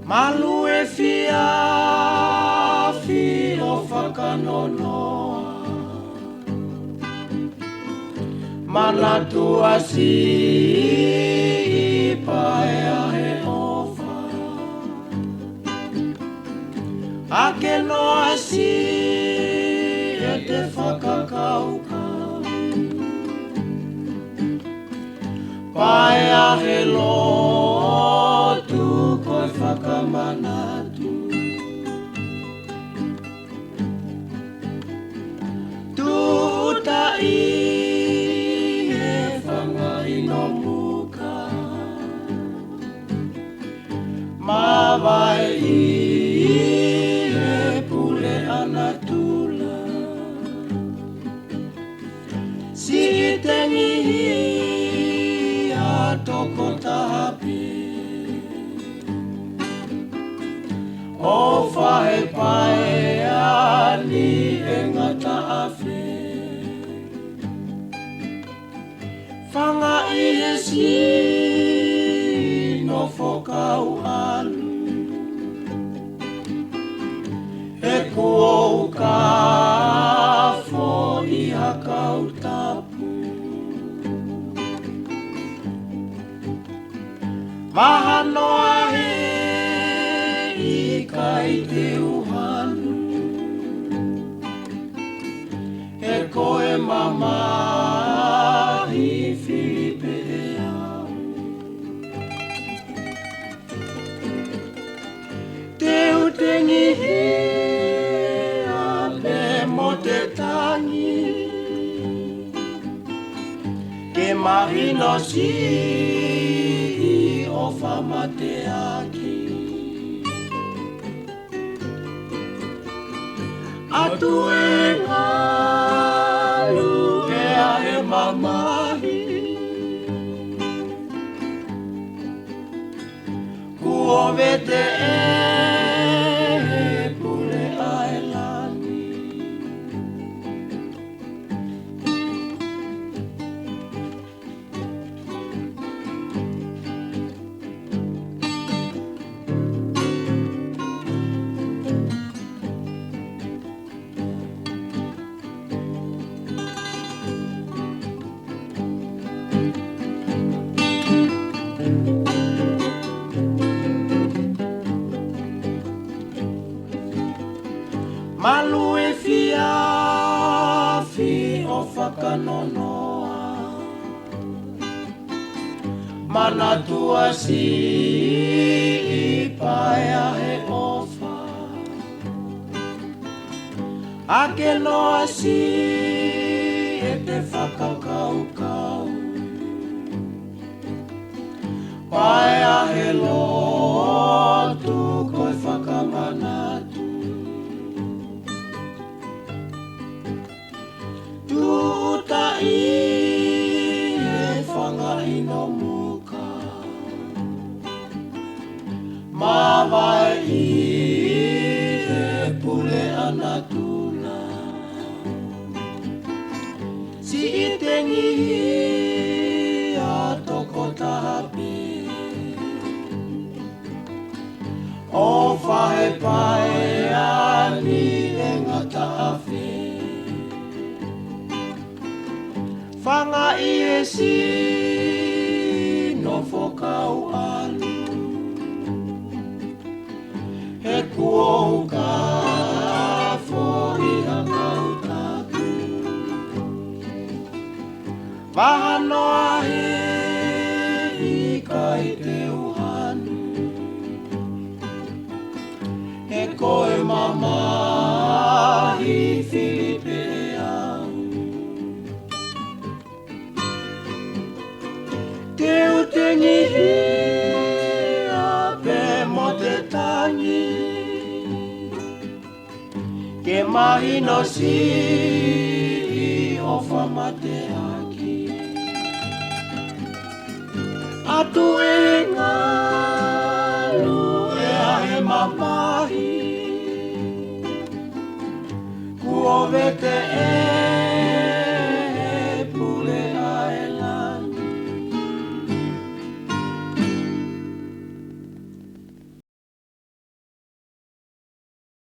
Malu e fia fi o whakanonoa Manatu asi I paea he ofa Ake no asi e te whakakaukau Paea he lotu koe whakamanatu Tuta I he whangaino muka Mawai I he pule anatula Si tengi toko tahapi O whahe pae ani e ngata awhi Whanga I he si no whokau alu E kuo ka fo I hakau tapu Mahano ahe I kai te uhanu E koe mamahi Filipe e au Te utengi hea me mo te tangi Ke mahino si o whamate aki Atu e ngalu ea e mamahi Kuo vete e pule aelani Malu e fia fi o whakanonoa Manatu asi I paea he ofa Ake no asi e te whakakaukau Paea he lotu koe whakamanatu Tuta I he whangaino muka Mawai I he pule anatula Si I tengi a toko tahapi O whahe pae ani e ngata awhi Whanga I e si no whokau alu He kuo ka fo I hakau taku Wahano ahe I kai te uhanu He koe mamahi Filipe Te utengi hea pe mo te tangi Ke mahino si I o whamate aki Atu e ngā